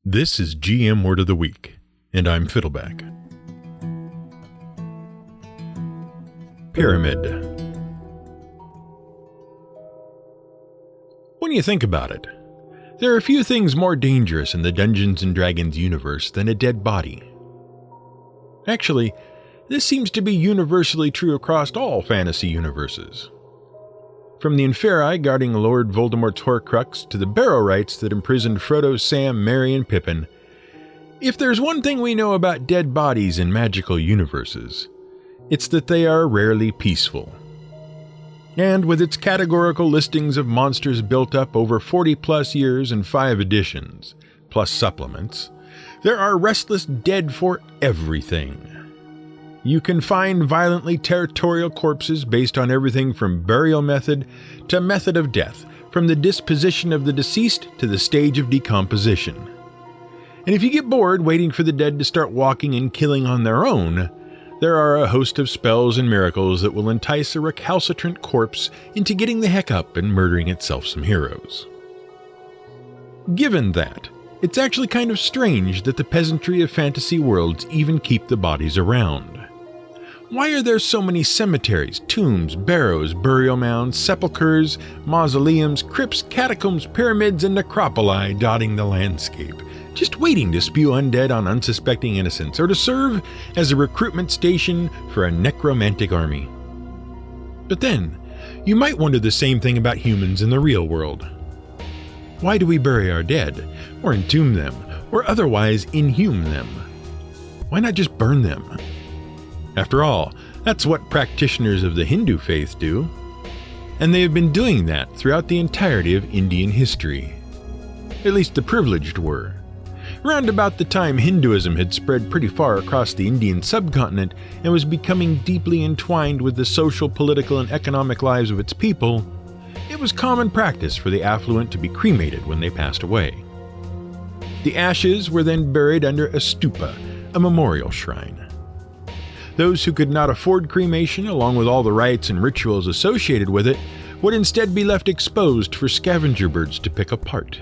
This is GM Word of the Week, and I'm Fiddleback. Pyramid. When you think about it, there are a few things more dangerous in the Dungeons & Dragons universe than a dead body. Actually, this seems to be universally true across all fantasy universes. From the Inferi guarding Lord Voldemort's Horcrux to the Barrow-wights that imprisoned Frodo, Sam, Merry, and Pippin, if there's one thing we know about dead bodies in magical universes, it's that they are rarely peaceful. And with its categorical listings of monsters built up over 40-plus years and 5 editions, plus supplements, there are restless dead for everything. You can find violently territorial corpses based on everything from burial method to method of death, from the disposition of the deceased to the stage of decomposition. And if you get bored waiting for the dead to start walking and killing on their own, there are a host of spells and miracles that will entice a recalcitrant corpse into getting the heck up and murdering itself some heroes. Given that, it's actually kind of strange that the peasantry of fantasy worlds even keep the bodies around. Why are there so many cemeteries, tombs, barrows, burial mounds, sepulchres, mausoleums, crypts, catacombs, pyramids, and necropoli dotting the landscape, just waiting to spew undead on unsuspecting innocents or to serve as a recruitment station for a necromantic army? But then, you might wonder the same thing about humans in the real world. Why do we bury our dead, or entomb them, or otherwise inhume them? Why not just burn them? After all, that's what practitioners of the Hindu faith do. And they have been doing that throughout the entirety of Indian history. At least the privileged were. Round about the time Hinduism had spread pretty far across the Indian subcontinent and was becoming deeply entwined with the social, political, and economic lives of its people, it was common practice for the affluent to be cremated when they passed away. The ashes were then buried under a stupa, a memorial shrine. Those who could not afford cremation, along with all the rites and rituals associated with it, would instead be left exposed for scavenger birds to pick apart.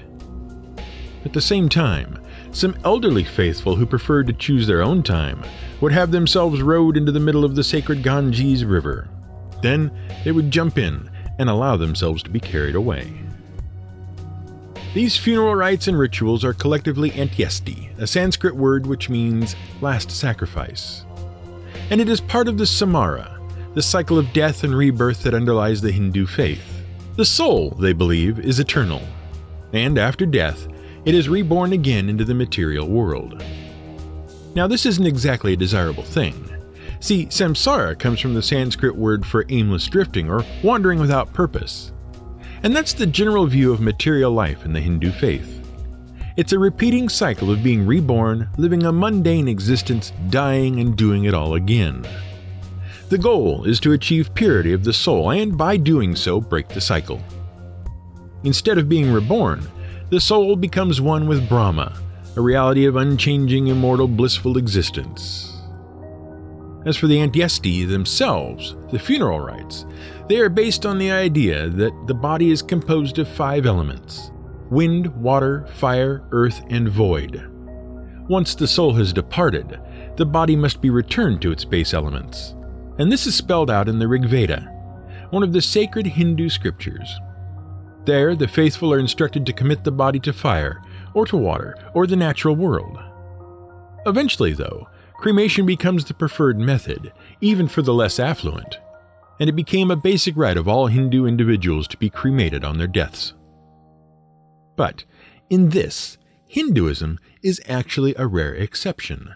At the same time, some elderly faithful who preferred to choose their own time would have themselves rowed into the middle of the sacred Ganges River. Then they would jump in and allow themselves to be carried away. These funeral rites and rituals are collectively antyesti, a Sanskrit word which means last sacrifice. And it is part of the samara, the cycle of death and rebirth that underlies the Hindu faith. The soul, they believe, is eternal, and after death, it is reborn again into the material world. Now, this isn't exactly a desirable thing. See, samsara comes from the Sanskrit word for aimless drifting or wandering without purpose. And that's the general view of material life in the Hindu faith. It's a repeating cycle of being reborn, living a mundane existence, dying, and doing it all again. The goal is to achieve purity of the soul and, by doing so, break the cycle. Instead of being reborn, the soul becomes one with Brahma, a reality of unchanging, immortal, blissful existence. As for the antyesti themselves, the funeral rites, they are based on the idea that the body is composed of 5 elements: wind, water, fire, earth, and void. Once the soul has departed, the body must be returned to its base elements. And this is spelled out in the Rig Veda, one of the sacred Hindu scriptures. There, the faithful are instructed to commit the body to fire, or to water, or the natural world. Eventually, though, cremation becomes the preferred method, even for the less affluent, and it became a basic right of all Hindu individuals to be cremated on their deaths. But in this, Hinduism is actually a rare exception.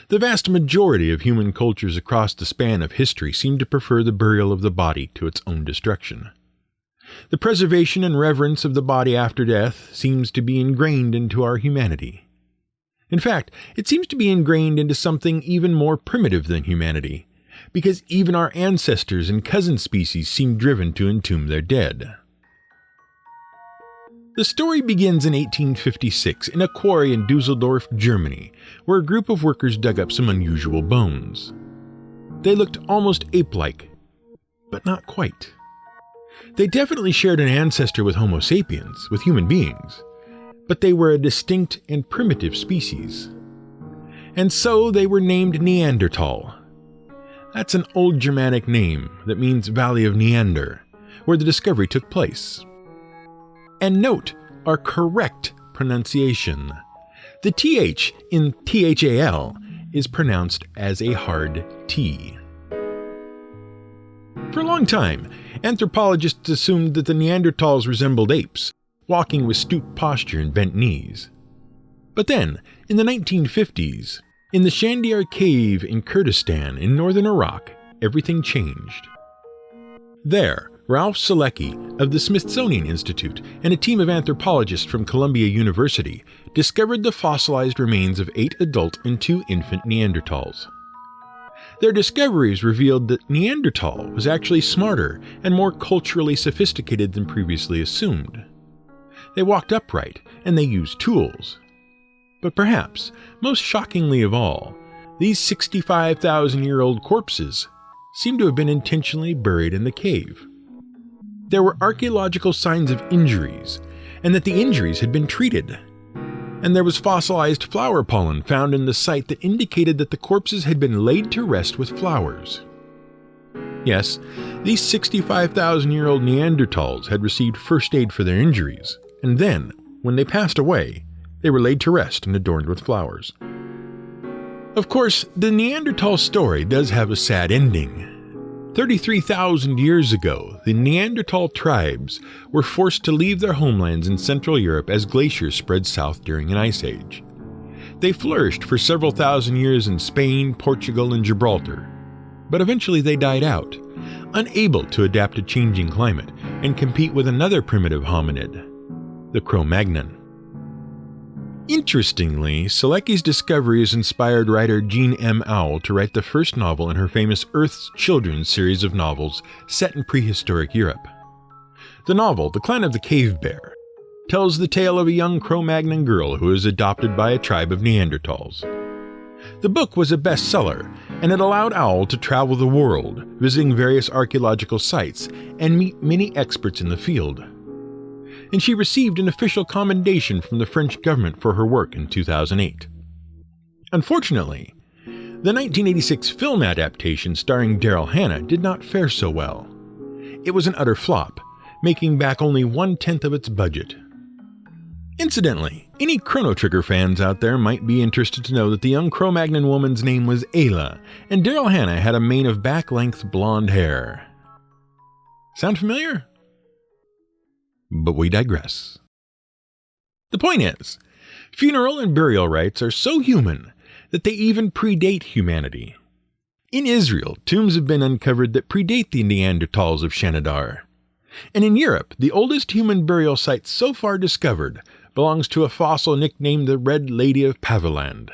The vast majority of human cultures across the span of history seem to prefer the burial of the body to its own destruction. The preservation and reverence of the body after death seems to be ingrained into our humanity. In fact, it seems to be ingrained into something even more primitive than humanity, because even our ancestors and cousin species seem driven to entomb their dead. The story begins in 1856 in a quarry in Dusseldorf, Germany, where a group of workers dug up some unusual bones. They looked almost ape-like, but not quite. They definitely shared an ancestor with Homo sapiens, with human beings, but they were a distinct and primitive species. And so they were named Neanderthal. That's an old Germanic name that means Valley of Neander, where the discovery took place. And note our correct pronunciation. The TH in THAL is pronounced as a hard T. For a long time, anthropologists assumed that the Neanderthals resembled apes, walking with stooped posture and bent knees. But then, in the 1950s, in the Shandiar cave in Kurdistan in northern Iraq, everything changed. There, Ralph Selecki of the Smithsonian Institute and a team of anthropologists from Columbia University discovered the fossilized remains of 8 adult and 2 infant Neanderthals. Their discoveries revealed that Neanderthal was actually smarter and more culturally sophisticated than previously assumed. They walked upright and they used tools. But perhaps, most shockingly of all, these 65,000-year-old corpses seem to have been intentionally buried in the cave. There were archaeological signs of injuries, and that the injuries had been treated. And there was fossilized flower pollen found in the site that indicated that the corpses had been laid to rest with flowers. Yes, these 65,000-year-old Neanderthals had received first aid for their injuries, and then, when they passed away, they were laid to rest and adorned with flowers. Of course, the Neanderthal story does have a sad ending. 33,000 years ago, the Neanderthal tribes were forced to leave their homelands in Central Europe as glaciers spread south during an ice age. They flourished for several thousand years in Spain, Portugal, and Gibraltar, but eventually they died out, unable to adapt to changing climate and compete with another primitive hominid, the Cro-Magnon. Interestingly, Selecki's discoveries inspired writer Jean M. Auel to write the first novel in her famous Earth's Children series of novels set in prehistoric Europe. The novel, The Clan of the Cave Bear, tells the tale of a young Cro-Magnon girl who is adopted by a tribe of Neanderthals. The book was a bestseller, and it allowed Auel to travel the world, visiting various archaeological sites, and meet many experts in the field. And she received an official commendation from the French government for her work in 2008. Unfortunately, the 1986 film adaptation starring Daryl Hannah did not fare so well. It was an utter flop, making back only 1/10 of its budget. Incidentally, any Chrono Trigger fans out there might be interested to know that the young Cro-Magnon woman's name was Ayla, and Daryl Hannah had a mane of back-length blonde hair. Sound familiar? But we digress. The point is, funeral and burial rites are so human that they even predate humanity. In Israel, tombs have been uncovered that predate the Neanderthals of Shanidar. And in Europe, the oldest human burial site so far discovered belongs to a fossil nicknamed the Red Lady of Paviland.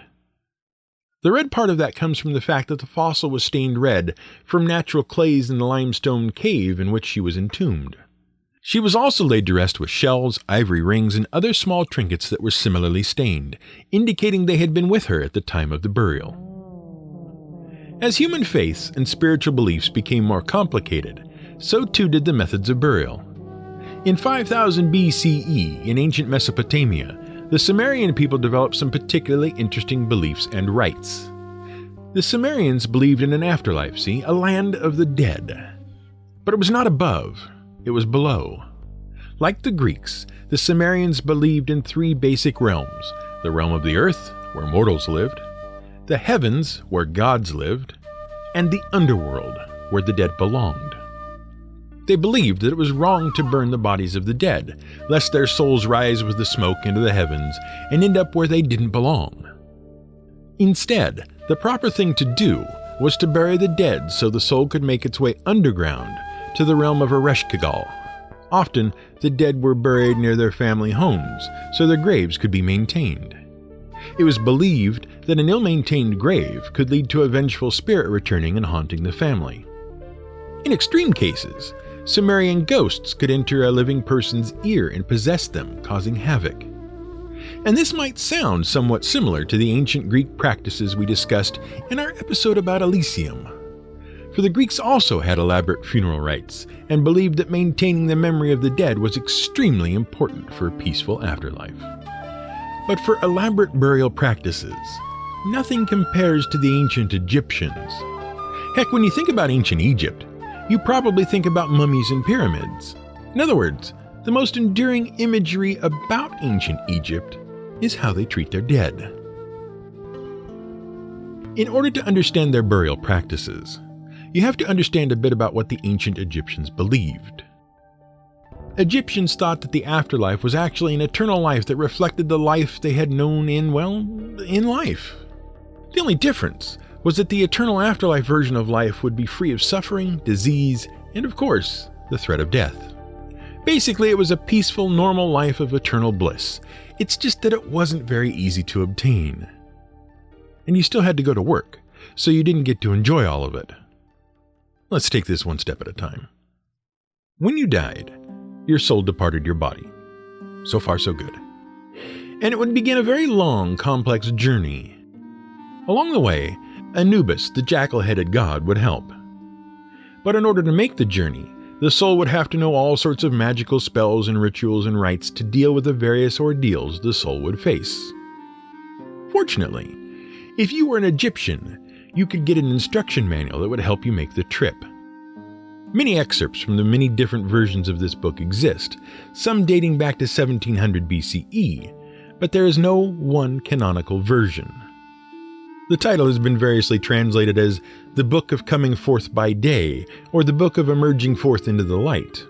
The red part of that comes from the fact that the fossil was stained red from natural clays in the limestone cave in which she was entombed. She was also laid to rest with shells, ivory rings, and other small trinkets that were similarly stained, indicating they had been with her at the time of the burial. As human faiths and spiritual beliefs became more complicated, so too did the methods of burial. In 5000 BCE, in ancient Mesopotamia, the Sumerian people developed some particularly interesting beliefs and rites. The Sumerians believed in an afterlife, a land of the dead. But it was not above. It was below. Like the Greeks, the Sumerians believed in 3 basic realms: the realm of the earth, where mortals lived, the heavens, where gods lived, and the underworld, where the dead belonged. They believed that it was wrong to burn the bodies of the dead, lest their souls rise with the smoke into the heavens and end up where they didn't belong. Instead, the proper thing to do was to bury the dead so the soul could make its way underground to the realm of Ereshkigal. Often, the dead were buried near their family homes, so their graves could be maintained. It was believed that an ill-maintained grave could lead to a vengeful spirit returning and haunting the family. In extreme cases, Sumerian ghosts could enter a living person's ear and possess them, causing havoc. And this might sound somewhat similar to the ancient Greek practices we discussed in our episode about Elysium. For the Greeks also had elaborate funeral rites and believed that maintaining the memory of the dead was extremely important for a peaceful afterlife. But for elaborate burial practices, nothing compares to the ancient Egyptians. Heck, when you think about ancient Egypt, you probably think about mummies and pyramids. In other words, the most enduring imagery about ancient Egypt is how they treat their dead. In order to understand their burial practices, you have to understand a bit about what the ancient Egyptians believed. Egyptians thought that the afterlife was actually an eternal life that reflected the life they had known in life. The only difference was that the eternal afterlife version of life would be free of suffering, disease, and of course, the threat of death. Basically, it was a peaceful, normal life of eternal bliss. It's just that it wasn't very easy to obtain. And you still had to go to work, so you didn't get to enjoy all of it. Let's take this one step at a time. When you died, your soul departed your body. So far, so good. And it would begin a very long, complex journey. Along the way, Anubis, the jackal-headed god, would help. But in order to make the journey, the soul would have to know all sorts of magical spells and rituals and rites to deal with the various ordeals the soul would face. Fortunately, if you were an Egyptian, you could get an instruction manual that would help you make the trip. Many excerpts from the many different versions of this book exist, some dating back to 1700 BCE, but there is no one canonical version. The title has been variously translated as The Book of Coming Forth by Day or The Book of Emerging Forth into the Light.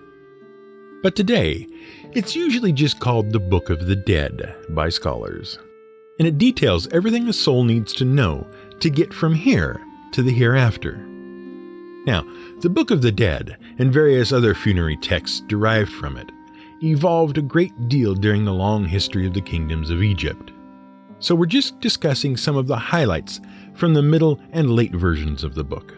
But today, it's usually just called The Book of the Dead by scholars, and it details everything a soul needs to know to get from here to the hereafter. Now, the Book of the Dead and various other funerary texts derived from it evolved a great deal during the long history of the kingdoms of Egypt. So we're just discussing some of the highlights from the middle and late versions of the book.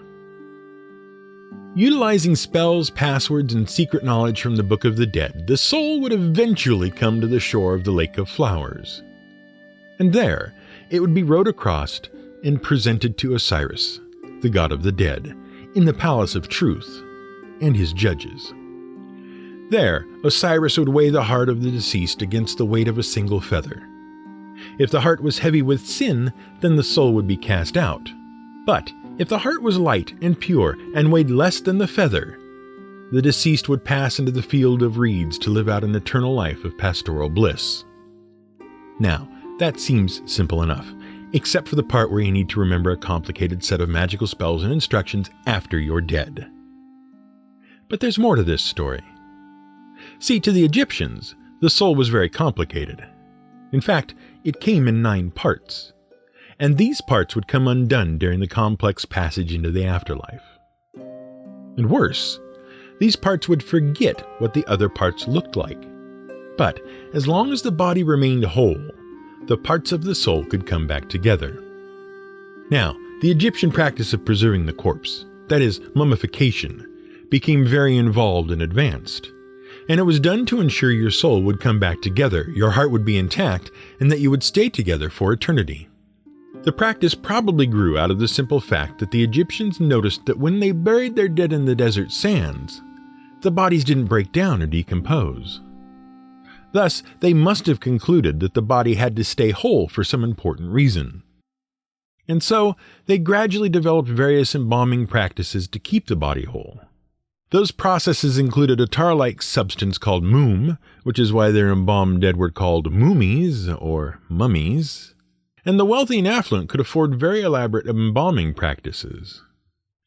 Utilizing spells, passwords, and secret knowledge from the Book of the Dead, the soul would eventually come to the shore of the Lake of Flowers. And there, it would be rowed across and presented to Osiris, the god of the dead, in the Palace of Truth, and his judges. There, Osiris would weigh the heart of the deceased against the weight of a single feather. If the heart was heavy with sin, then the soul would be cast out. But if the heart was light and pure and weighed less than the feather, the deceased would pass into the field of reeds to live out an eternal life of pastoral bliss. Now, that seems simple enough, except for the part where you need to remember a complicated set of magical spells and instructions after you're dead. But there's more to this story. See, to the Egyptians, the soul was very complicated. In fact, it came in 9 parts, and these parts would come undone during the complex passage into the afterlife. And worse, these parts would forget what the other parts looked like. But as long as the body remained whole, the parts of the soul could come back together. Now, the Egyptian practice of preserving the corpse, that is, mummification, became very involved and advanced. And it was done to ensure your soul would come back together, your heart would be intact, and that you would stay together for eternity. The practice probably grew out of the simple fact that the Egyptians noticed that when they buried their dead in the desert sands, the bodies didn't break down or decompose. Thus, they must have concluded that the body had to stay whole for some important reason. And so, they gradually developed various embalming practices to keep the body whole. Those processes included a tar-like substance called moom, which is why their embalmed dead were called mummies or mummies, and the wealthy and affluent could afford very elaborate embalming practices.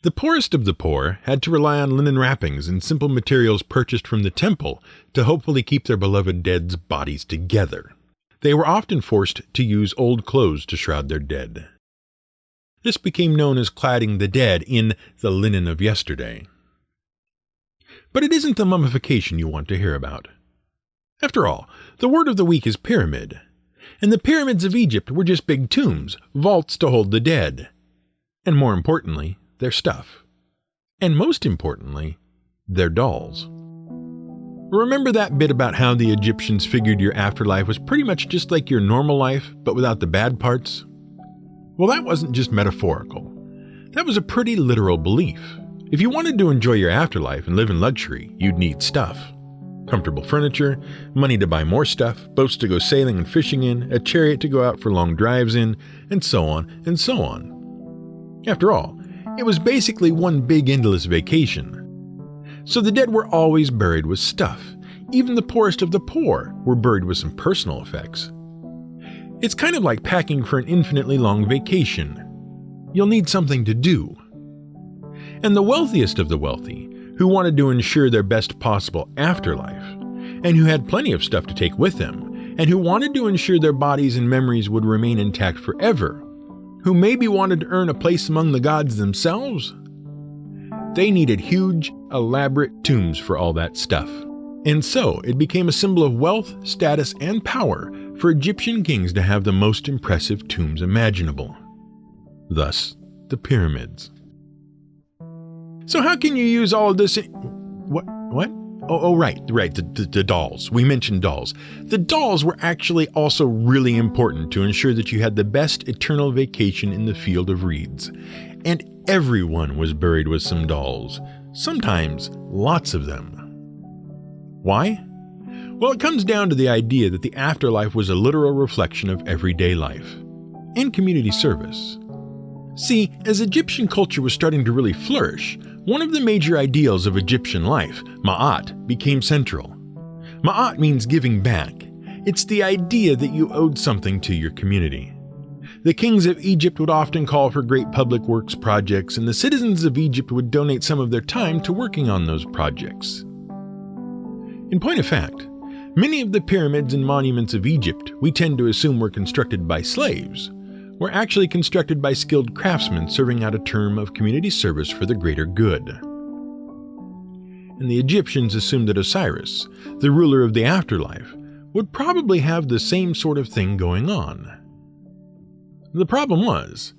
The poorest of the poor had to rely on linen wrappings and simple materials purchased from the temple to hopefully keep their beloved dead's bodies together. They were often forced to use old clothes to shroud their dead. This became known as cladding the dead in the linen of yesterday. But it isn't the mummification you want to hear about. After all, the word of the week is pyramid, and the pyramids of Egypt were just big tombs, vaults to hold the dead. And more importantly, their stuff. And most importantly, their dolls. Remember that bit about how the Egyptians figured your afterlife was pretty much just like your normal life, but without the bad parts? Well, that wasn't just metaphorical. That was a pretty literal belief. If you wanted to enjoy your afterlife and live in luxury, you'd need stuff. comfortable furniture, money to buy more stuff, boats to go sailing and fishing in, a chariot to go out for long drives in, and so on and so on. After all, it was basically one big endless vacation. So the dead were always buried with stuff. Even the poorest of the poor were buried with some personal effects. It's kind of like packing for an infinitely long vacation. You'll need something to do. And the wealthiest of the wealthy, who wanted to ensure their best possible afterlife, and who had plenty of stuff to take with them, and who wanted to ensure their bodies and memories would remain intact forever, who maybe wanted to earn a place among the gods themselves, they needed huge, elaborate tombs for all that stuff. And so it became a symbol of wealth, status, and power for Egyptian kings to have the most impressive tombs imaginable. Thus, the pyramids. So how can you use all of this What? Right, the dolls. We mentioned dolls. The dolls were actually also really important to ensure that you had the best eternal vacation in the field of reeds. And everyone was buried with some dolls. Sometimes lots of them. Why? Well, it comes down to the idea that the afterlife was a literal reflection of everyday life and community service. See, as Egyptian culture was starting to really flourish, one of the major ideals of Egyptian life, ma'at, became central. Ma'at means giving back. It's the idea that you owed something to your community. The kings of Egypt would often call for great public works projects, and the citizens of Egypt would donate some of their time to working on those projects. In point of fact, many of the pyramids and monuments of Egypt we tend to assume were constructed by slaves were actually constructed by skilled craftsmen serving out a term of community service for the greater good. And the Egyptians assumed that Osiris, the ruler of the afterlife, would probably have the same sort of thing going on. The problem was,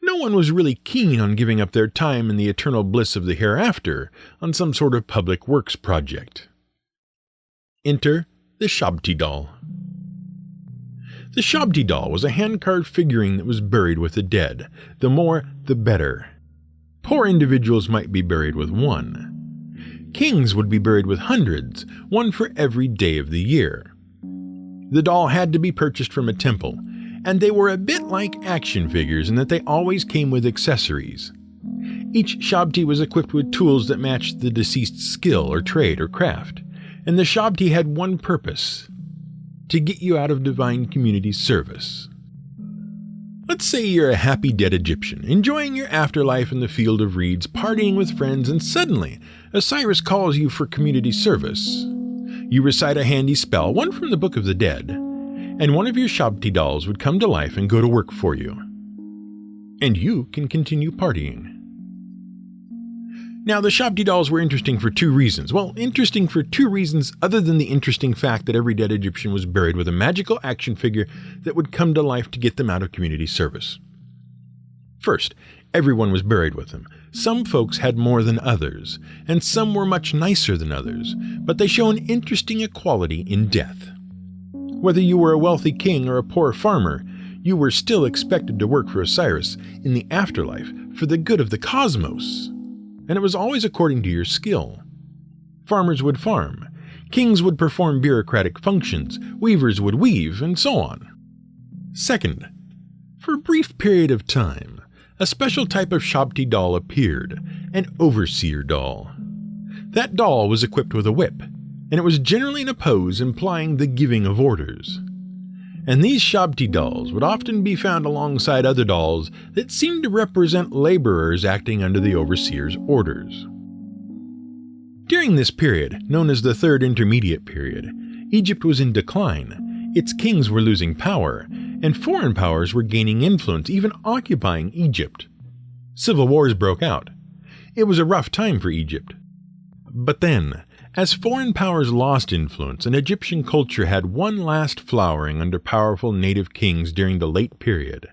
no one was really keen on giving up their time in the eternal bliss of the hereafter on some sort of public works project. Enter the Shabti doll. The Shabti doll was a hand-carved figurine that was buried with the dead. The more, the better. Poor individuals might be buried with one. Kings would be buried with hundreds, one for every day of the year. The doll had to be purchased from a temple, and they were a bit like action figures in that they always came with accessories. Each Shabti was equipped with tools that matched the deceased's skill or trade or craft, and the Shabti had one purpose: to get you out of divine community service. Let's say you're a happy dead Egyptian, enjoying your afterlife in the field of reeds, partying with friends, and suddenly Osiris calls you for community service. You recite a handy spell, one from the Book of the Dead, and one of your Shabti dolls would come to life and go to work for you. And you can continue partying. Now, the Shabti dolls were interesting for two reasons. Well, interesting for two reasons other than the interesting fact that every dead Egyptian was buried with a magical action figure that would come to life to get them out of community service. First, everyone was buried with them. Some folks had more than others, and some were much nicer than others, but they show an interesting equality in death. Whether you were a wealthy king or a poor farmer, you were still expected to work for Osiris in the afterlife for the good of the cosmos. And it was always according to your skill. Farmers would farm, kings would perform bureaucratic functions, weavers would weave, and so on. Second, for a brief period of time, a special type of Shabti doll appeared, an overseer doll. That doll was equipped with a whip, and it was generally in a pose implying the giving of orders. And these Shabti dolls would often be found alongside other dolls that seemed to represent laborers acting under the overseer's orders. During this period, known as the Third Intermediate Period, Egypt was in decline, its kings were losing power, and foreign powers were gaining influence, even occupying Egypt. Civil wars broke out. It was a rough time for Egypt. But then, as foreign powers lost influence and Egyptian culture had one last flowering under powerful native kings during the late period,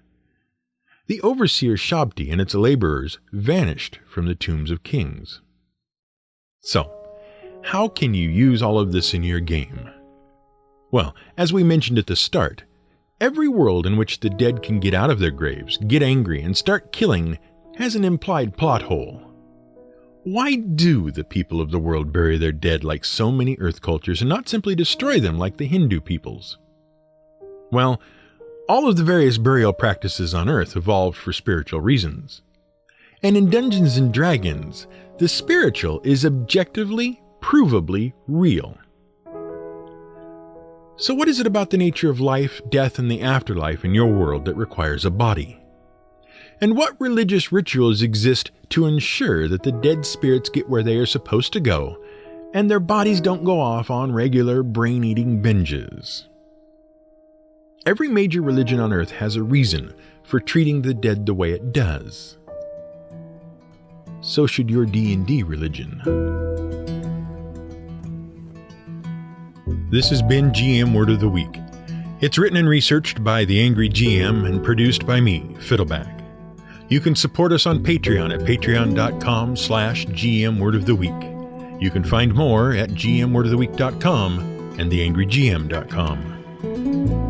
the overseer Shabti and its laborers vanished from the tombs of kings. So, how can you use all of this in your game? Well, as we mentioned at the start, every world in which the dead can get out of their graves, get angry, and start killing has an implied plot hole. Why do the people of the world bury their dead like so many Earth cultures and not simply destroy them like the Hindu peoples? Well, all of the various burial practices on Earth evolved for spiritual reasons. And in Dungeons and Dragons, the spiritual is objectively, provably real. So what is it about the nature of life, death, and the afterlife in your world that requires a body? And what religious rituals exist to ensure that the dead spirits get where they are supposed to go, and their bodies don't go off on regular brain-eating binges? Every major religion on Earth has a reason for treating the dead the way it does. So should your D&D religion. This has been GM Word of the Week. It's written and researched by The Angry GM and produced by me, Fiddleback. You can support us on Patreon at patreon.com/GMWordOfTheWeek. You can find more at gmwordoftheweek.com and theangrygm.com.